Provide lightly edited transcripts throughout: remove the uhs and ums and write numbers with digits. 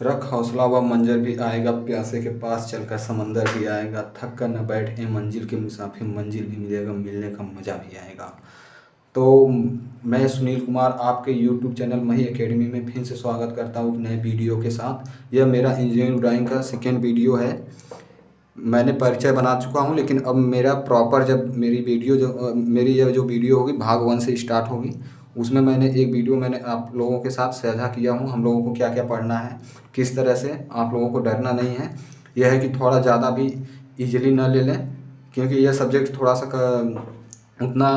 रख हौसला व मंजर भी आएगा, प्यासे के पास चलकर समंदर भी आएगा, थक कर न बैठ ए मंजिल के मुसाफिर, मंजिल भी मिलेगा, मिलने का मज़ा भी आएगा। तो मैं सुनील कुमार आपके यूट्यूब चैनल मही एकेडमी में फिर से स्वागत करता हूँ नए वीडियो के साथ। यह मेरा इंजीनियरिंग ड्राइंग का सेकेंड वीडियो है। मैंने परिचय बना चुका हूँ, लेकिन अब मेरा प्रॉपर जब मेरी वीडियो मेरी यह जो वीडियो होगी भाग 1 से स्टार्ट होगी, उसमें मैंने एक वीडियो मैंने आप लोगों के साथ साझा किया हूँ। हम लोगों को क्या क्या पढ़ना है, किस तरह से, आप लोगों को डरना नहीं है। यह है कि थोड़ा ज़्यादा भी ईजिली ना ले लें, क्योंकि यह सब्जेक्ट थोड़ा सा उतना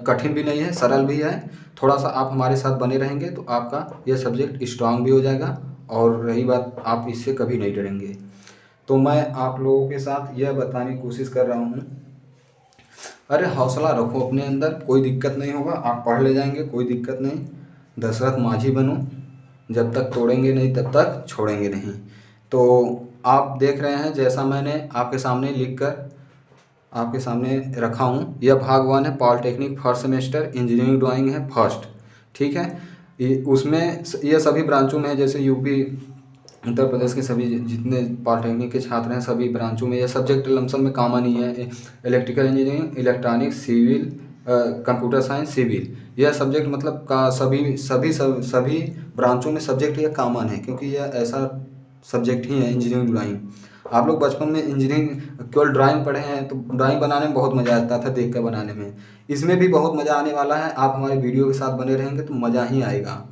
कठिन भी नहीं है, सरल भी है। थोड़ा सा आप हमारे साथ बने रहेंगे तो आपका यह सब्जेक्ट स्ट्रांग भी हो जाएगा, और रही बात, आप इससे कभी नहीं डरेंगे। तो मैं आप लोगों के साथ यह बताने की कोशिश कर रहा हूँ, अरे हौसला रखो अपने अंदर, कोई दिक्कत नहीं होगा, आप पढ़ ले जाएंगे, कोई दिक्कत नहीं। दशरथ माझी बनो, जब तक तोड़ेंगे नहीं तब तक छोड़ेंगे नहीं। तो आप देख रहे हैं जैसा मैंने आपके सामने लिख कर आपके सामने रखा हूँ, यह भाग 1 है, polytechnic first semester, engineering drawing है फर्स्ट। ठीक है, उसमें यह सभी ब्रांचों में है, जैसे यूपी उत्तर प्रदेश के सभी जितने पॉलिटेक्निक के छात्र हैं सभी ब्रांचों में यह सब्जेक्ट लमसम में कॉमन ही है। Electrical engineering, electronics, civil, computer science, civil, यह सब्जेक्ट मतलब का सभी ब्रांचों में सब्जेक्ट यह कॉमन है, क्योंकि यह ऐसा सब्जेक्ट ही है इंजीनियरिंग ड्राइंग। आप लोग बचपन में इंजीनियरिंग केवल ड्राइंग पढ़े हैं, तो ड्राइंग बनाने में बहुत मज़ा आता था देख कर बनाने में। इसमें भी बहुत मज़ा आने वाला है, आप हमारे वीडियो के साथ बने रहेंगे तो मज़ा ही आएगा।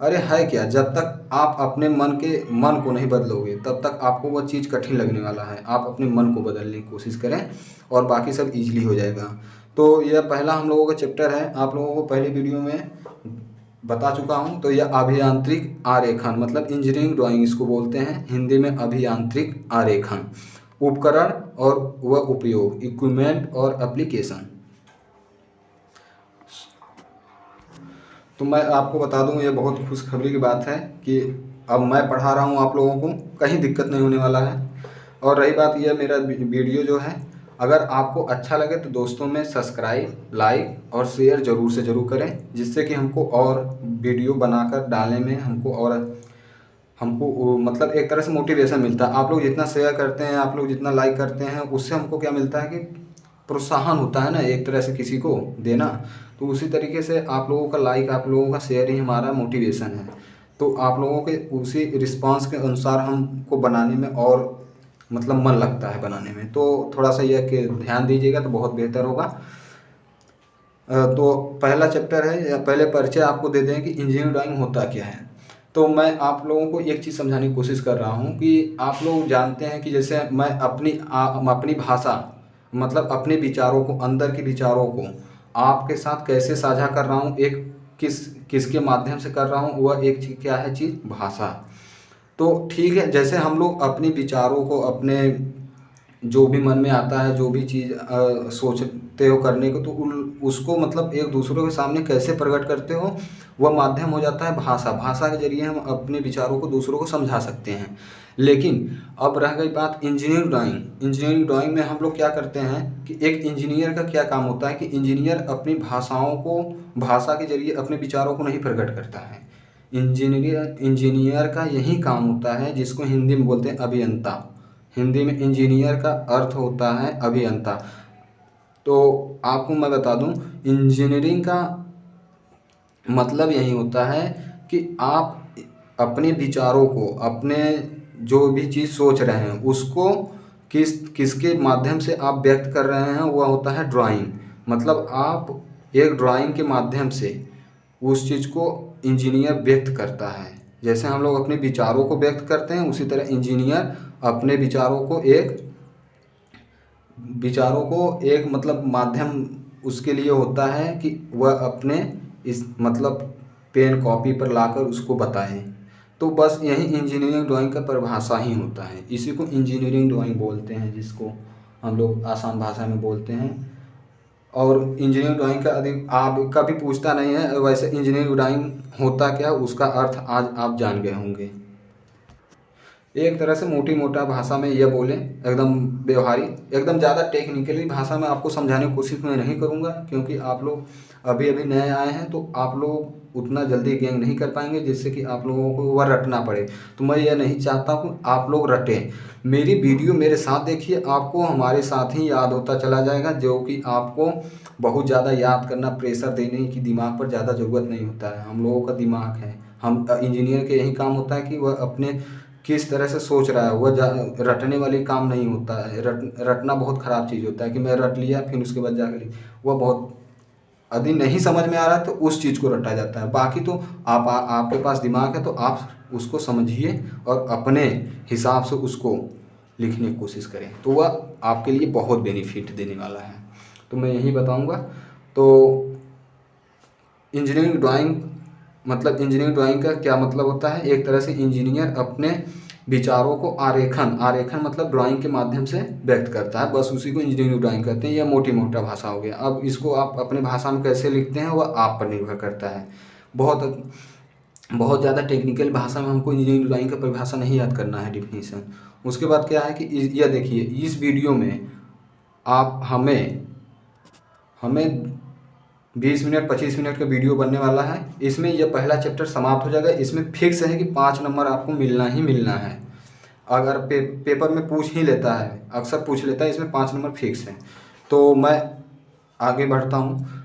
अरे है क्या, जब तक आप अपने मन को नहीं बदलोगे तब तक आपको वह चीज़ कठिन लगने वाला है। आप अपने मन को बदलने की कोशिश करें और बाकी सब इजीली हो जाएगा। तो यह पहला हम लोगों का चैप्टर है, आप लोगों को पहले वीडियो में बता चुका हूँ। तो यह अभियांत्रिक आरेखन, मतलब इंजीनियरिंग ड्राइंग इसको बोलते हैं, हिंदी में अभियांत्रिक आरेखन। उपकरण और वह उपयोग, इक्विपमेंट और एप्लीकेशन। तो मैं आपको बता दूं, ये बहुत खुशखबरी की बात है कि अब मैं पढ़ा रहा हूं आप लोगों को, कहीं दिक्कत नहीं होने वाला है। और रही बात, यह मेरा वीडियो जो है, अगर आपको अच्छा लगे तो दोस्तों में सब्सक्राइब, लाइक और शेयर ज़रूर से ज़रूर करें, जिससे कि हमको और वीडियो बनाकर डालने में हमको मतलब एक तरह से मोटिवेशन मिलता है। आप लोग जितना शेयर करते हैं, आप लोग जितना लाइक करते हैं, उससे हमको क्या मिलता है कि प्रोत्साहन होता है ना एक तरह से किसी को देना। तो उसी तरीके से आप लोगों का लाइक, आप लोगों का शेयर ही हमारा मोटिवेशन है। तो आप लोगों के उसी रिस्पांस के अनुसार हमको बनाने में और मतलब मन लगता है बनाने में। तो थोड़ा सा यह कि ध्यान दीजिएगा तो बहुत बेहतर होगा। तो पहला चैप्टर है, पहले परिचय आपको दे दें कि इंजीनियरिंग ड्राइंग होता क्या है। तो मैं आप लोगों को एक चीज़ समझाने की कोशिश कर रहा हूँ कि आप लोग जानते हैं कि जैसे मैं अपनी भाषा, मतलब अपने विचारों को, अंदर के विचारों को आपके साथ कैसे साझा कर रहा हूँ, एक किसके माध्यम से कर रहा हूँ, वह एक क्या है चीज़, भाषा। तो ठीक है, जैसे हम लोग अपने विचारों को, अपने जो भी मन में आता है, जो भी चीज़ सोचते हो करने को, तो उसको मतलब एक दूसरों के सामने कैसे प्रकट करते हो, वह माध्यम हो जाता है भाषा। भाषा के जरिए हम अपने विचारों को दूसरों को समझा सकते हैं। लेकिन अब रह गई बात इंजीनियरिंग ड्राइंग। इंजीनियरिंग ड्राइंग में हम लोग क्या करते हैं कि एक इंजीनियर का क्या काम होता है कि इंजीनियर अपनी भाषा के जरिए अपने विचारों को नहीं प्रकट करता है। इंजीनियर का यही काम होता है, जिसको हिंदी में बोलते हैं अभियंता। हिंदी में इंजीनियर का अर्थ होता है अभियंता। तो आपको मैं बता दूं, इंजीनियरिंग का मतलब यही होता है कि आप अपने विचारों को, अपने जो भी चीज़ सोच रहे हैं उसको किसके माध्यम से आप व्यक्त कर रहे हैं, वह होता है ड्राइंग। मतलब आप एक ड्राइंग के माध्यम से उस चीज़ को इंजीनियर व्यक्त करता है। जैसे हम लोग अपने विचारों को व्यक्त करते हैं, उसी तरह इंजीनियर अपने विचारों को एक मतलब माध्यम उसके लिए होता है कि वह अपने इस मतलब पेन कॉपी पर लाकर उसको बताएं। तो बस यही इंजीनियरिंग ड्राइंग का परिभाषा ही होता है। इसी को इंजीनियरिंग ड्राइंग बोलते हैं, जिसको हम लोग आसान भाषा में बोलते हैं। और इंजीनियरिंग ड्राइंग का अधिक आप कभी पूछता नहीं है, वैसे इंजीनियरिंग ड्राइंग होता क्या, उसका अर्थ आज आप जान गए होंगे। एक तरह से मोटी मोटा भाषा में यह बोलें, एकदम व्यवहारिक, एकदम ज़्यादा टेक्निकली भाषा में आपको समझाने की कोशिश मैं नहीं करूँगा, क्योंकि आप लोग अभी अभी नए आए हैं। तो आप लोग उतना जल्दी गैंग नहीं कर पाएंगे जिससे कि आप लोगों को वह रटना पड़े। तो मैं यह नहीं चाहता हूँ आप लोग रटें, मेरी वीडियो मेरे साथ देखिए, आपको हमारे साथ ही याद होता चला जाएगा, जो कि आपको बहुत ज़्यादा याद करना, प्रेशर देने की दिमाग पर ज़्यादा ज़रूरत नहीं होता है। हम लोगों का दिमाग है, हम इंजीनियर के यही काम होता है कि वह अपने किस तरह से सोच रहा है, वह रटने वाली काम नहीं होता है। रटना बहुत ख़राब चीज़ होता है कि मैं रट लिया फिर उसके बाद जाकर वह बहुत, यदि नहीं समझ में आ रहा है तो उस चीज़ को रटा जाता है। बाकी तो आपके पास दिमाग है तो आप उसको समझिए और अपने हिसाब से उसको लिखने की कोशिश करें, तो वह आपके लिए बहुत बेनिफिट देने वाला है। तो मैं यही बताऊंगा। तो इंजीनियरिंग ड्राइंग इंजीनियरिंग ड्राइंग का क्या मतलब होता है, एक तरह से इंजीनियर अपने विचारों को आरेखन मतलब ड्राइंग के माध्यम से व्यक्त करता है, बस उसी को इंजीनियरिंग ड्राइंग कहते हैं। यह मोटी मोटा भाषा हो गया। अब इसको आप अपने भाषा में कैसे लिखते हैं वह आप पर निर्भर करता है। बहुत ज़्यादा टेक्निकल भाषा में हमको इंजीनियरिंग ड्राइंग का परिभाषा नहीं याद करना है, डिफिनीशन। उसके बाद क्या है कि यह देखिए, इस वीडियो में आप हमें 20 मिनट 25 मिनट का वीडियो बनने वाला है। इसमें यह पहला चैप्टर समाप्त हो जाएगा। इसमें फिक्स है कि 5 नंबर आपको मिलना ही मिलना है। अगर पेपर में पूछ ही लेता है, अक्सर पूछ लेता है, इसमें 5 नंबर फिक्स है। तो मैं आगे बढ़ता हूँ।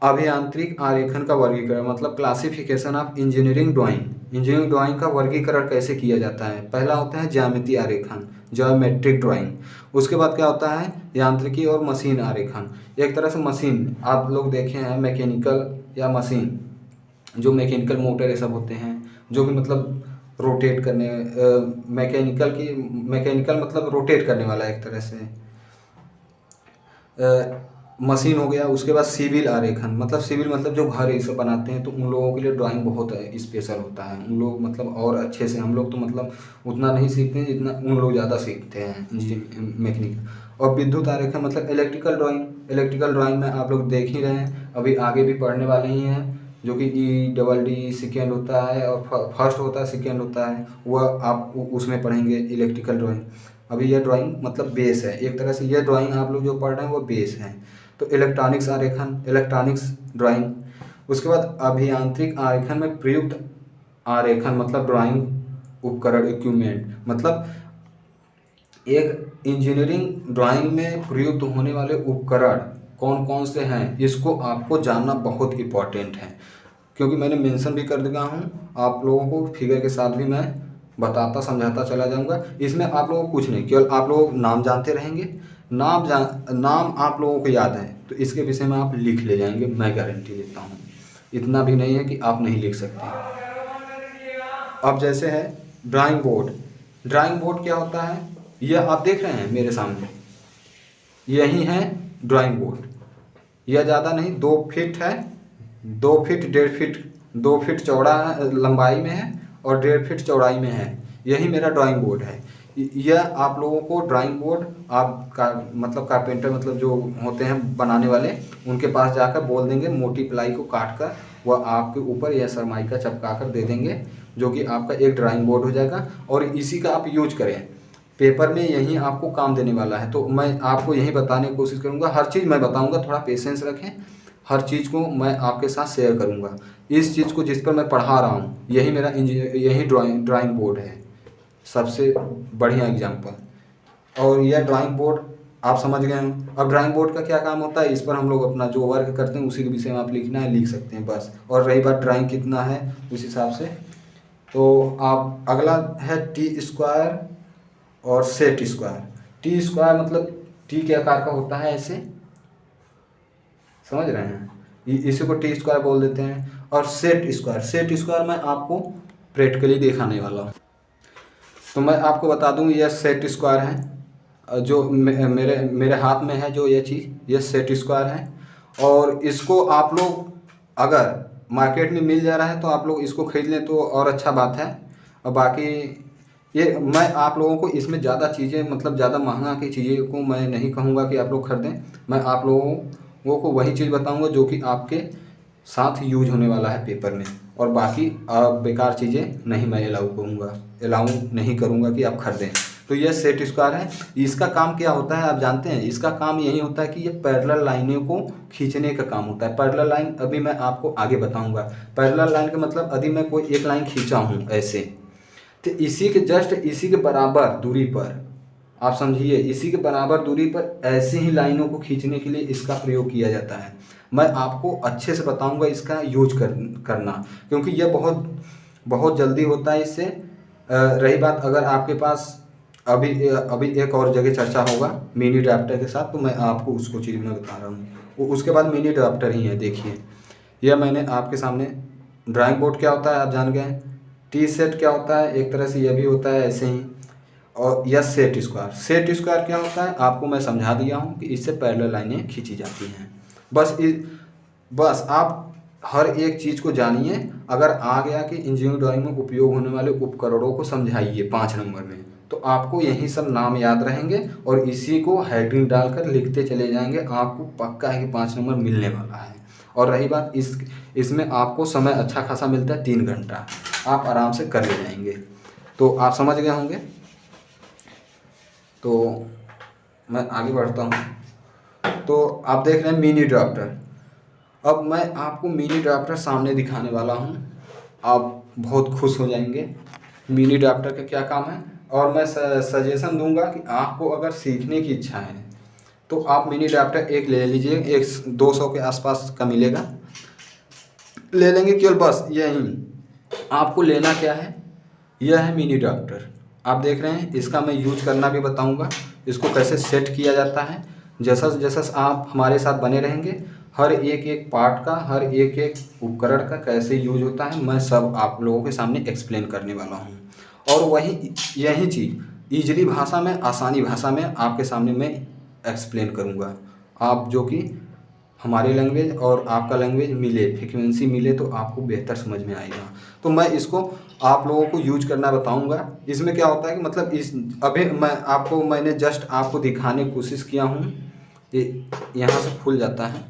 अभियांत्रिक आरेखन का वर्गीकरण मतलब classification of engineering drawing. Engineering drawing का वर्गीकरण कैसे किया जाता है। पहला होता है ज्यामितीय आरेखन, ज्योमेट्रिक ड्राइंग। उसके बाद क्या होता है, यांत्रिकी और मशीन आरेखन। एक तरह से मशीन आप लोग देखे हैं, मैकेनिकल या मशीन, जो मैकेनिकल मोटर ये सब होते हैं, जो भी मतलब रोटेट करने, मैकेनिकल मतलब रोटेट करने वाला एक तरह से मशीन हो गया। उसके बाद सिविल आरेखन मतलब जो घर ये सब बनाते हैं, तो उन लोगों के लिए ड्राइंग बहुत स्पेशल होता है। उन लोग मतलब और अच्छे से, हम लोग तो मतलब उतना नहीं सीखते हैं जितना उन लोग ज़्यादा सीखते हैं मैकेनिकल। और विद्युत आरेखन मतलब इलेक्ट्रिकल ड्राइंग में आप लोग देख ही रहे हैं, अभी आगे भी पढ़ने वाले ही हैं, जो कि EDD सेकेंड होता है और फर्स्ट होता है, सेकेंड होता है, वह आप उसमें पढ़ेंगे इलेक्ट्रिकल ड्राइंग। अभी यह ड्राइंग मतलब बेस है, एक तरह से यह ड्राइंग आप लोग जो पढ़ रहे हैं वो बेस है। तो इलेक्ट्रॉनिक्स आरेखन, इलेक्ट्रॉनिक्स ड्राइंग। उसके बाद अभियांत्रिक आरेखन में प्रयुक्त आरेखन मतलब ड्राइंग उपकरण, इक्विपमेंट, मतलब एक इंजीनियरिंग ड्राइंग में प्रयुक्त होने वाले उपकरण कौन कौन से हैं, इसको आपको जानना बहुत इम्पॉर्टेंट है। क्योंकि मैंने मेंशन भी कर दिया हूँ, आप लोगों को फिगर के साथ भी मैं बताता समझाता चला जाऊँगा। इसमें आप लोगों को कुछ नहीं, केवल आप लोग नाम जानते रहेंगे। नाम आप लोगों को याद है तो इसके विषय में आप लिख ले जाएंगे, मैं गारंटी देता हूँ। इतना भी नहीं है कि आप नहीं लिख सकते। अब जैसे है ड्राइंग बोर्ड क्या होता है, यह आप देख रहे हैं मेरे सामने, यही है ड्राइंग बोर्ड। यह ज़्यादा नहीं, 2 फीट है, 2 फीट 1.5 फीट, 2 फीट चौड़ा लंबाई में है और 1.5 फीट चौड़ाई में है। यही मेरा ड्राइंग बोर्ड है। यह आप लोगों को ड्राइंग बोर्ड मतलब कारपेंटर मतलब जो होते हैं बनाने वाले, उनके पास जाकर बोल देंगे, मोटी प्लाई को काट कर वह आपके ऊपर यह सरमाइका चपका कर दे देंगे, जो कि आपका एक ड्राइंग बोर्ड हो जाएगा। और इसी का आप यूज करें, पेपर में यही आपको काम देने वाला है। तो मैं आपको यही बताने की कोशिश करूँगा, हर चीज़ मैं बताऊँगा, थोड़ा पेशेंस रखें, हर चीज़ को मैं आपके साथ शेयर करूँगा। इस चीज़ को जिस पर मैं पढ़ा रहा हूँ, यही मेरा यही ड्राइंग बोर्ड है, सबसे बढ़िया एग्जाम्पल। और यह ड्राइंग बोर्ड आप समझ गए हैं। अब ड्राइंग बोर्ड का क्या काम होता है, इस पर हम लोग अपना जो वर्क करते हैं उसी के विषय में आप लिखना है, लिख सकते हैं बस। और रही बात ड्राइंग कितना है उस हिसाब से, तो आप अगला है T² और सेट स्क्वायर। T² मतलब T के आकार का होता है, ऐसे समझ रहे हैं, इसी को T² बोल देते हैं। और सेट स्क्वायर मैं आपको प्रैक्टिकली दिखाने वाला हूँ। तो मैं आपको बता दूं, यह सेट स्क्वायर है, जो मेरे हाथ में है, जो ये चीज़, यह सेट स्क्वायर है। और इसको आप लोग अगर मार्केट में मिल जा रहा है तो आप लोग इसको खरीद लें तो और अच्छा बात है। और बाकी ये मैं आप लोगों को इसमें ज़्यादा चीज़ें मतलब ज़्यादा महंगा की चीज़ें को मैं नहीं कहूँगा कि आप लोग खरीदें। मैं आप लोगों को वही चीज़ बताऊँगा जो कि आपके साथ यूज होने वाला है पेपर में। और बाकी बेकार चीज़ें नहीं मैं अलाउ नहीं करूँगा कि आप खरीदें। तो यह सेट स्क्वायर है। इसका काम क्या होता है आप जानते हैं? इसका काम यही होता है कि ये पैरेलल लाइनों को खींचने का काम होता है। पैरेलल लाइन अभी मैं आपको आगे बताऊंगा। पैरेलल लाइन का मतलब यदि मैं कोई एक लाइन खींचा हूँ ऐसे, तो इसी के जस्ट इसी के बराबर दूरी पर, आप समझिए, इसी के बराबर दूरी पर ऐसे ही लाइनों को खींचने के लिए इसका प्रयोग किया जाता है। मैं आपको अच्छे से बताऊंगा इसका यूज करना, क्योंकि यह बहुत जल्दी होता है इससे। रही बात, अगर आपके पास अभी एक और जगह चर्चा होगा मिनी ड्राफ्टर के साथ, तो मैं आपको उसको चीज़ में बता रहा हूँ। उसके बाद मिनी ड्राफ्टर ही है। देखिए, यह मैंने आपके सामने, ड्राइंग बोर्ड क्या होता है आप जान गए, टी सेट क्या होता है, एक तरह से यह भी होता है ऐसे ही। और यह सेट स्क्वायर, सेट स्क्वायर क्या होता है आपको मैं समझा दिया हूँ कि इससे पैरेलल लाइनें खींची जाती हैं। बस आप हर एक चीज़ को जानिए। अगर आ गया कि इंजीनियरिंग ड्राइंग में उपयोग होने वाले उपकरणों को समझाइए 5 नंबर में, तो आपको यही सब नाम याद रहेंगे और इसी को हेडिंग डालकर लिखते चले जाएंगे। आपको पक्का है कि 5 नंबर मिलने वाला है। और रही बात इसमें आपको समय अच्छा खासा मिलता है, 3 घंटा, आप आराम से कर ले जाएंगे। तो आप समझ गए होंगे। तो मैं आगे बढ़ता हूँ। तो आप देख रहे हैं मिनी ड्राफ्टर। अब मैं आपको मिनी ड्राफ्टर सामने दिखाने वाला हूँ, आप बहुत खुश हो जाएंगे। मिनी ड्राफ्टर का क्या काम है, और मैं सजेशन दूंगा कि आपको अगर सीखने की इच्छा है तो आप मिनी ड्राफ्टर एक ले लीजिए। एक 200 के आसपास का मिलेगा, ले लेंगे केवल। बस यही आपको लेना क्या है, यह है मिनी ड्राफ्टर। आप देख रहे हैं, इसका मैं यूज करना भी बताऊंगा, इसको कैसे सेट किया जाता है। जैसा जैसा आप हमारे साथ बने रहेंगे, हर एक पार्ट का, हर एक उपकरण का कैसे यूज होता है, मैं सब आप लोगों के सामने एक्सप्लेन करने वाला हूँ। और यही चीज़ ईजिली भाषा में, आसानी भाषा में आपके सामने मैं एक्सप्लेन करूँगा। आप जो कि हमारी लैंग्वेज और आपका लैंग्वेज मिले, फ्रिक्वेंसी मिले, तो आपको बेहतर समझ में आएगा। तो मैं इसको आप लोगों को यूज करना बताऊंगा। इसमें क्या होता है कि मतलब अभी मैंने जस्ट आपको दिखाने की कोशिश किया हूँ। ये यहाँ से खुल जाता है,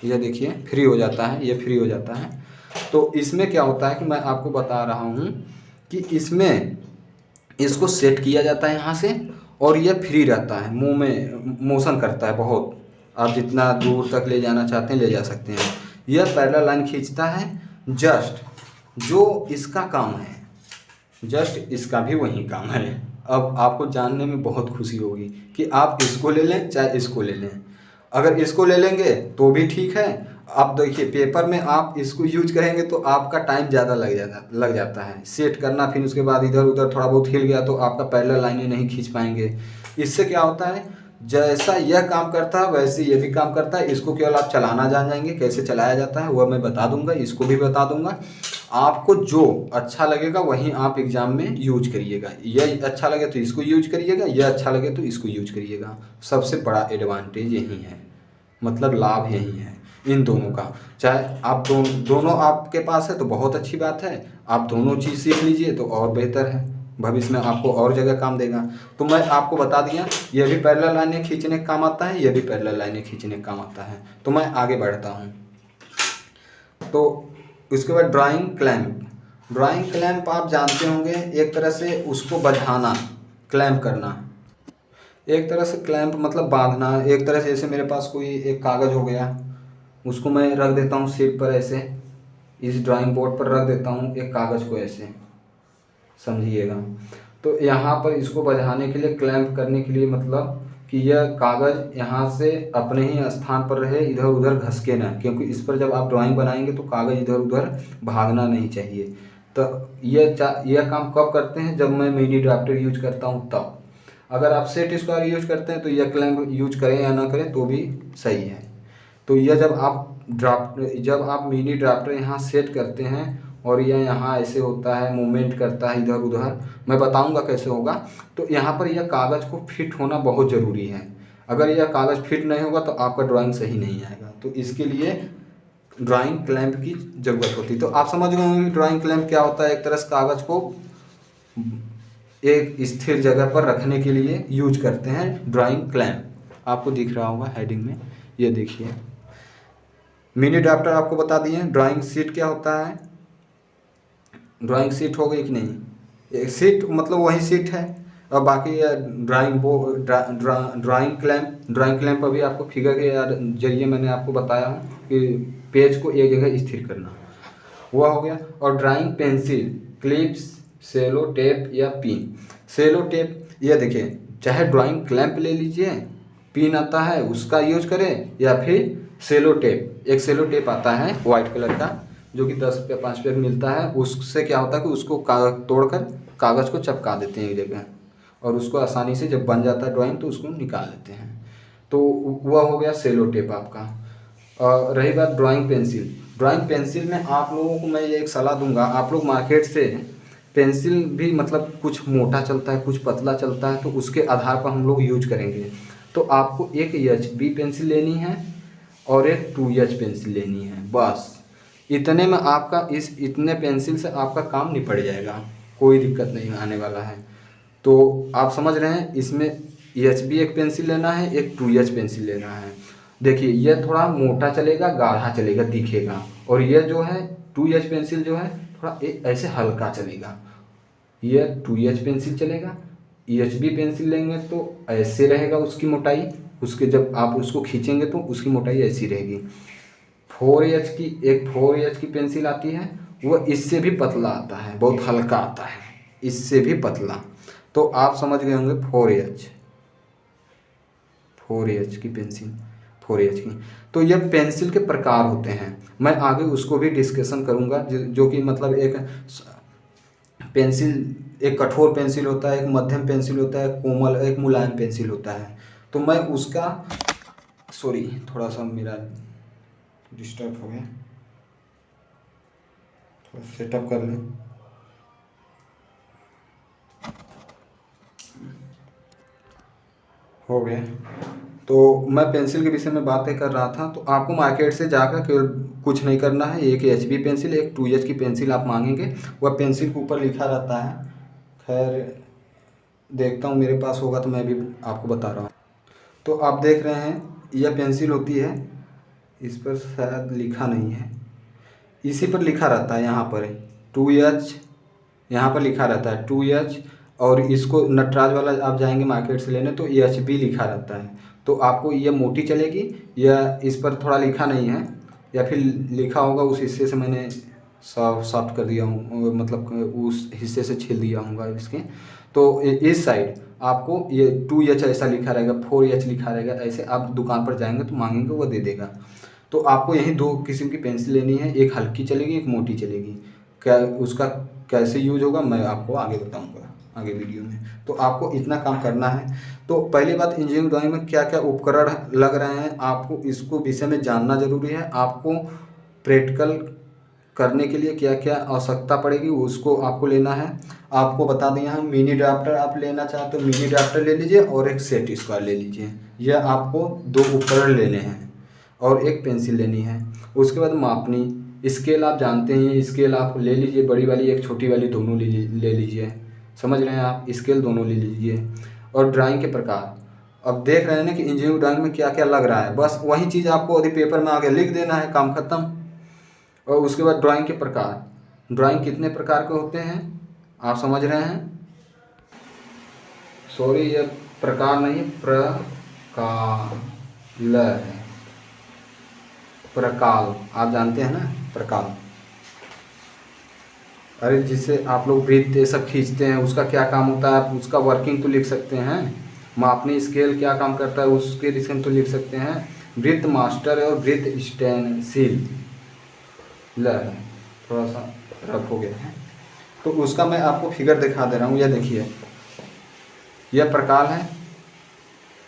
ये देखिए फ्री हो जाता है, ये फ्री हो जाता है। तो इसमें क्या होता है कि मैं आपको बता रहा हूँ कि इसमें इसको सेट किया जाता है यहाँ से, और ये फ्री रहता है, मुंह में मोशन करता है बहुत। आप जितना दूर तक ले जाना चाहते हैं ले जा सकते हैं। यह पैरेलल लाइन खींचता है। जस्ट जो इसका काम है, जस्ट इसका भी वही काम है। अब आपको जानने में बहुत खुशी होगी कि आप इसको ले लें चाहे इसको ले लें। अगर इसको ले लेंगे तो भी ठीक है। आप देखिए, पेपर में आप इसको यूज करेंगे तो आपका टाइम ज़्यादा लग जाता है सेट करना, फिर उसके बाद इधर उधर थोड़ा बहुत हिल गया तो आपका पैरेलल लाइनें नहीं खींच पाएंगे। इससे क्या होता है, जैसा यह काम करता है वैसे ये भी काम करता है। इसको केवल आप चलाना जान जाएंगे, कैसे चलाया जाता है वह मैं बता दूंगा, इसको भी बता दूंगा। आपको जो अच्छा लगेगा वही आप एग्जाम में यूज करिएगा। यह अच्छा लगे तो इसको यूज करिएगा, यह अच्छा लगे तो इसको यूज करिएगा। सबसे बड़ा एडवांटेज यही है, मतलब लाभ यही है इन दोनों का। चाहे आप दोनों आपके पास है तो बहुत अच्छी बात है, आप दोनों चीज़ सीख लीजिए तो और बेहतर है, भविष्य में आपको और जगह काम देगा। तो मैं आपको बता दिया, यह भी पैरेलल लाइनें खींचने का काम आता है, यह भी पैरेलल लाइनें खींचने का काम आता है। तो मैं आगे बढ़ता हूँ। तो उसके बाद ड्राइंग क्लैंप। ड्राइंग क्लैंप आप जानते होंगे, एक तरह से उसको बंधाना, क्लैंप करना। एक तरह से क्लैंप मतलब बांधना। एक तरह से जैसे मेरे पास कोई एक कागज़ हो गया, उसको मैं रख देता हूँ सीट पर, ऐसे इस ड्राइंग बोर्ड पर रख देता हूँ एक कागज़ को, ऐसे समझिएगा। तो यहाँ पर इसको बंधाने के लिए, क्लैंप करने के लिए, मतलब कि यह कागज़ यहाँ से अपने ही स्थान पर रहे, इधर उधर घसके ना, क्योंकि इस पर जब आप ड्राइंग बनाएंगे तो कागज़ इधर उधर भागना नहीं चाहिए। तो यह काम कब करते हैं, जब मैं मिनी ड्राफ्टर यूज करता हूँ तब। अगर आप सेट स्क्वायर यूज करते हैं तो यह क्लैंप यूज करें या ना करें तो भी सही है। तो यह जब आप मिनी ड्राफ्टर यहाँ सेट करते हैं और यह यहाँ ऐसे होता है, मूवमेंट करता है इधर उधर, मैं बताऊंगा कैसे होगा। तो यहाँ पर यह कागज़ को फिट होना बहुत ज़रूरी है। अगर यह कागज़ फिट नहीं होगा तो आपका ड्राइंग सही नहीं आएगा। तो इसके लिए ड्राइंग क्लैंप की ज़रूरत होती है। तो आप समझ गए होंगे ड्राइंग क्लैंप क्या होता है। एक तरह से कागज़ को एक स्थिर जगह पर रखने के लिए यूज करते हैं ड्राइंग क्लैंप। आपको दिख रहा होगा हेडिंग में, ये देखिए मिनी ड्राफ्टर आपको बता दिए। ड्राइंग शीट क्या होता है, ड्राइंग शीट हो गई कि नहीं, एक शीट मतलब वही शीट है। और बाकी ड्राइंग क्लैंप अभी आपको फिगर के जरिए मैंने आपको बताया हूँ कि पेज को एक जगह स्थिर करना, हुआ हो गया। और drawing pencil, clips, cello tape या पिन। सेलो टेप ये देखिए, चाहे ड्राइंग क्लैंप ले लीजिए, पिन आता है उसका यूज करें, या फिर सेलो टेप। एक सेलो टेप आता है वाइट कलर का जो कि 10 रुपये 5 रुपये मिलता है। उससे क्या होता है कि उसको तोड़कर कागज़ को चिपका देते हैं एक जगह, और उसको आसानी से जब बन जाता है ड्राइंग तो उसको निकाल लेते हैं। तो वह हो गया सेलो टेप आपका। और रही बात ड्राइंग पेंसिल, ड्राइंग पेंसिल में आप लोगों को मैं ये एक सलाह दूंगा, आप लोग मार्केट से पेंसिल भी मतलब कुछ मोटा चलता है कुछ पतला चलता है, तो उसके आधार पर हम लोग यूज करेंगे। तो आपको एक HB पेंसिल लेनी है और एक 2H पेंसिल लेनी है, बस इतने में आपका इतने पेंसिल से आपका काम निपट जाएगा, कोई दिक्कत नहीं आने वाला है। तो आप समझ रहे हैं, इसमें HB एक पेंसिल लेना है, एक 2H पेंसिल लेना है। देखिए यह थोड़ा मोटा चलेगा, गाढ़ा चलेगा, दिखेगा, और यह जो है 2H पेंसिल जो है थोड़ा ऐसे हल्का चलेगा। यह 2H पेंसिल चलेगा। HB पेंसिल लेंगे तो ऐसे रहेगा उसकी मोटाई, उसके जब आप उसको खींचेंगे तो उसकी मोटाई ऐसी रहेगी। 4H की पेंसिल आती है, वह इससे भी पतला आता है, बहुत हल्का आता है, इससे भी पतला। तो आप समझ गए होंगे 4H की पेंसिल, 4H की। तो यह पेंसिल के प्रकार होते हैं, मैं आगे उसको भी डिस्कशन करूंगा, जो कि मतलब एक पेंसिल, एक कठोर पेंसिल होता है, एक मध्यम पेंसिल होता है, कोमल, एक मुलायम पेंसिल होता है। तो मैं उसका सॉरी थोड़ा सा मेरा डिस्टर्ब हो गया, थोड़ा सेटअप कर लें। हो गया। तो मैं पेंसिल के विषय में बातें कर रहा था। तो आपको मार्केट से जाकर केवल कुछ नहीं करना है, एक HB पेंसिल, एक 2H की पेंसिल आप मांगेंगे, वह पेंसिल के ऊपर लिखा रहता है। खैर देखता हूँ मेरे पास होगा तो मैं भी आपको बता रहा हूँ। तो आप देख रहे हैं यह पेंसिल होती है, इस पर शायद लिखा नहीं है, इसी पर लिखा रहता है यहाँ पर 2H, यहाँ पर लिखा रहता है 2H। और इसको नटराज वाला आप जाएंगे मार्केट से लेने तो HB लिखा रहता है। तो आपको यह मोटी चलेगी, या इस पर थोड़ा लिखा नहीं है, या फिर लिखा होगा उस हिस्से से मैंने सॉफ्ट कर दिया हूँ, मतलब उस हिस्से से छील दिया हूँ इसके। तो इस साइड आपको ये 2H ऐसा लिखा रहेगा, 4H लिखा रहेगा, ऐसे आप दुकान पर जाएंगे तो मांगेंगे वो दे देगा। तो आपको यही दो किस्म की पेंसिल लेनी है, एक हल्की चलेगी एक मोटी चलेगी। क्या उसका कैसे यूज होगा मैं आपको आगे बताऊंगा आगे वीडियो में। तो आपको इतना काम करना है। तो पहली बात, इंजीनियरिंग ड्राइंग में क्या क्या उपकरण लग रहे हैं आपको इसको विषय में जानना जरूरी है। आपको प्रैक्टिकल करने के लिए क्या क्या आवश्यकता पड़ेगी उसको आपको लेना है। आपको बता दें यहाँ मिनी ड्राफ्टर आप लेना चाहें तो मिनी ड्राफ्टर ले लीजिए, और एक सेट स्क्वायर ले लीजिए। यह आपको दो उपकरण लेने हैं और एक पेंसिल लेनी है। उसके बाद मापनी स्केल आप जानते हैं, स्केल आप ले लीजिए, बड़ी वाली एक छोटी वाली दोनों ले लीजिए, समझ रहे हैं आप, स्केल दोनों ले लीजिए। और ड्राइंग के प्रकार, अब देख रहे हैं ना कि इंजीनियरिंग ड्राइंग में क्या क्या लग रहा है, बस वही चीज़ आपको यदि पेपर में आगे लिख देना है, काम खत्म। और उसके बाद ड्राइंग के प्रकार, ड्राइंग कितने प्रकार के होते हैं आप समझ रहे हैं, सॉरी ये प्रकार नहीं प्रकाल है, प्रकाल आप जानते हैं ना, प्रकाल। अरे जिससे आप लोग वृत्त ये सब खींचते हैं उसका क्या काम होता है, आप उसका वर्किंग तो लिख सकते हैं। मापनी स्केल क्या काम करता है उसके विषय में तो लिख सकते हैं। वृत्त मास्टर और वृत्त स्टेंसिल थोड़ा सा रफ हो गया है, तो उसका मैं आपको फिगर दिखा दे रहा हूँ। यह देखिए यह प्रकार है,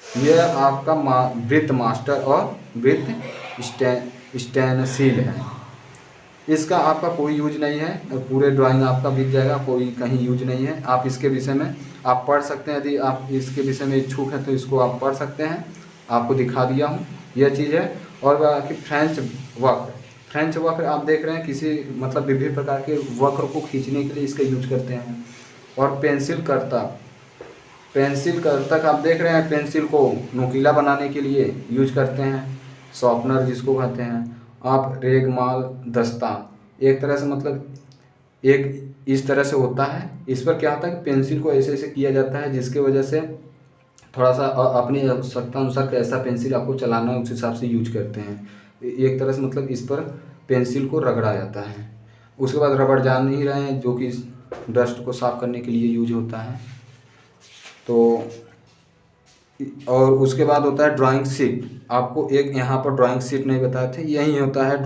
यह आपका वृत्त मास्टर और वृत्त स्टेंसिल है। इसका आपका कोई यूज नहीं है, पूरे ड्राइंग आपका बिक जाएगा, कोई कहीं यूज नहीं है। आप इसके विषय में आप पढ़ सकते हैं, यदि आप इसके विषय में इच्छुक हैं तो इसको आप पढ़ सकते हैं, आपको दिखा दिया हूँ यह चीज़ है। और बाकी फ्रेंच वक्र आप देख रहे हैं, किसी मतलब विभिन्न प्रकार के वक्र को खींचने के लिए इसका यूज करते हैं। और पेंसिल कर्तक आप देख रहे हैं, पेंसिल को नुकीला बनाने के लिए यूज करते हैं, शॉर्पनर जिसको कहते हैं। आप रेगमाल दस्ता, एक तरह से मतलब एक इस तरह से होता है। इस पर क्या होता है कि पेंसिल को ऐसे ऐसे किया जाता है, जिसके वजह से थोड़ा सा अपनी आवश्यकता अनुसार कैसा पेंसिल आपको चलाना है उस हिसाब से यूज करते हैं। एक तरह से मतलब इस पर पेंसिल को रगड़ा जाता है। उसके बाद रबड़ जान ही रहे हैं, जो कि डस्ट को साफ करने के लिए यूज होता है। तो और उसके बाद होता है ड्राइंग शीट। आपको एक यहाँ पर ड्राइंग शीट नहीं बताए थे, यही होता है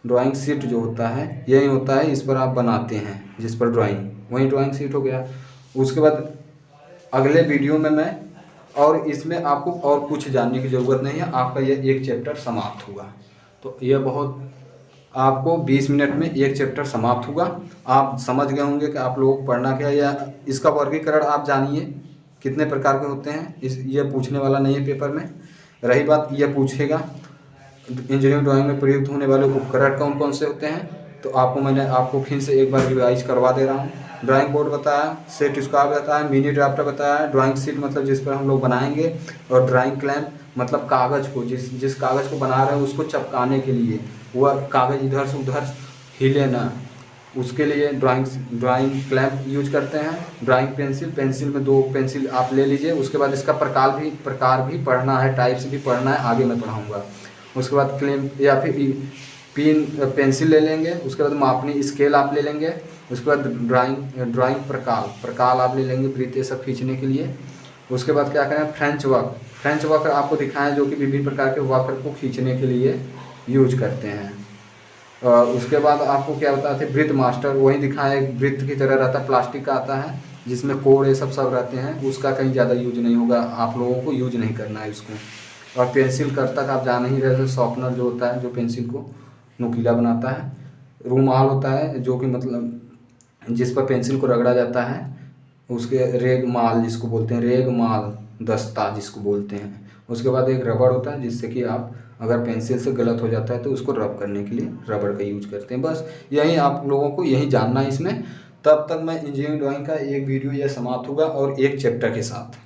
ड्राइंग शीट जो होता है यही होता है। इस पर आप बनाते हैं जिस पर ड्राइंग, वही ड्राइंग शीट हो गया। उसके बाद अगले वीडियो में मैं, और इसमें आपको और कुछ जानने की ज़रूरत नहीं है, आपका ये एक चैप्टर समाप्त हुआ। तो ये बहुत, आपको 20 मिनट में एक चैप्टर समाप्त हुआ। आप समझ गए होंगे कि आप लोगों को पढ़ना क्या है, या इसका वर्गीकरण आप जानिए कितने प्रकार के होते हैं। ये पूछने वाला नहीं है पेपर में। रही बात, ये पूछेगा इंजीनियरिंग ड्राइंग में प्रयुक्त होने वाले उपकरण कौन कौन से होते हैं, तो मैंने आपको फिर से एक बार रिवाइज करवा दे रहा हूँ। ड्राइंग बोर्ड बताया, सेट स्क्वायर बताया, मिनी ड्राफ्टर बताया, ड्राइंग शीट मतलब जिस पर हम लोग बनाएंगे, और ड्राइंग क्लैंप मतलब कागज़ को, जिस कागज़ को बना रहे हैं उसको चिपकाने के लिए, वह कागज़ इधर से उधर हिले ना, उसके लिए ड्राइंग क्लैंप यूज करते हैं। ड्राइंग पेंसिल में 2 पेंसिल आप ले लीजिए। उसके बाद इसका प्रकार भी पढ़ना है, टाइप्स भी पढ़ना है, आगे मैं पढ़ाऊँगा। उसके बाद क्लैंप या फिर पेंसिल ले लेंगे। उसके बाद मापनी स्केल आप ले लेंगे। उसके बाद ड्राइंग प्रकार आप ले लेंगे, वृत्त ये सब खींचने के लिए। उसके बाद क्या करें, फ्रेंच वक्र आपको दिखाएं, जो कि विभिन्न प्रकार के वक्र को खींचने के लिए यूज करते हैं। उसके बाद आपको क्या बताते हैं, वृत्त मास्टर, वही दिखाएं, वृत्त की तरह रहता है, प्लास्टिक का आता है जिसमें कोड ये सब रहते हैं। उसका कहीं ज़्यादा यूज नहीं होगा, आप लोगों को यूज नहीं करना है इसको। और पेंसिल कर्तक आप जान ही रहे थे, शॉर्पनर जो होता है, जो पेंसिल को नुकीला बनाता है। रूमाल होता है, जो कि मतलब जिस पर पेंसिल को रगड़ा जाता है, उसके रेगमाल जिसको बोलते हैं, रेगमाल दस्ता जिसको बोलते हैं। उसके बाद एक रबड़ होता है, जिससे कि आप अगर पेंसिल से गलत हो जाता है तो उसको रब करने के लिए रबड़ का यूज करते हैं। बस यही आप लोगों को यही जानना है इसमें। तब तक मैं इंजीनियरिंग ड्राइंग का एक वीडियो यह समाप्त होगा, और एक चैप्टर के साथ।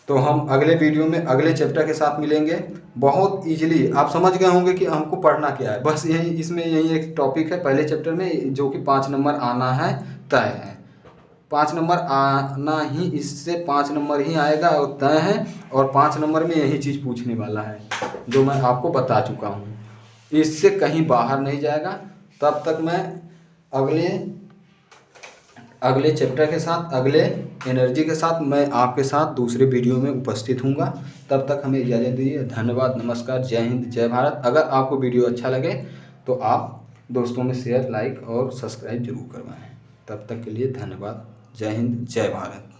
तो हम अगले वीडियो में अगले चैप्टर के साथ मिलेंगे। बहुत इजीली आप समझ गए होंगे कि हमको पढ़ना क्या है। बस यही एक टॉपिक है पहले चैप्टर में, जो कि 5 नंबर आना है तय है। 5 नंबर आना ही, इससे 5 नंबर ही आएगा और तय है। और 5 नंबर में यही चीज़ पूछने वाला है जो मैं आपको बता चुका हूँ, इससे कहीं बाहर नहीं जाएगा। तब तक मैं अगले चैप्टर के साथ, अगले एनर्जी के साथ मैं आपके साथ दूसरे वीडियो में उपस्थित हूँगा। तब तक हमें इजाज़त दीजिए। धन्यवाद, नमस्कार, जय हिंद, जय भारत। अगर आपको वीडियो अच्छा लगे तो आप दोस्तों में शेयर, लाइक और सब्सक्राइब जरूर करवाएं। तब तक के लिए धन्यवाद, जय हिंद, जय भारत।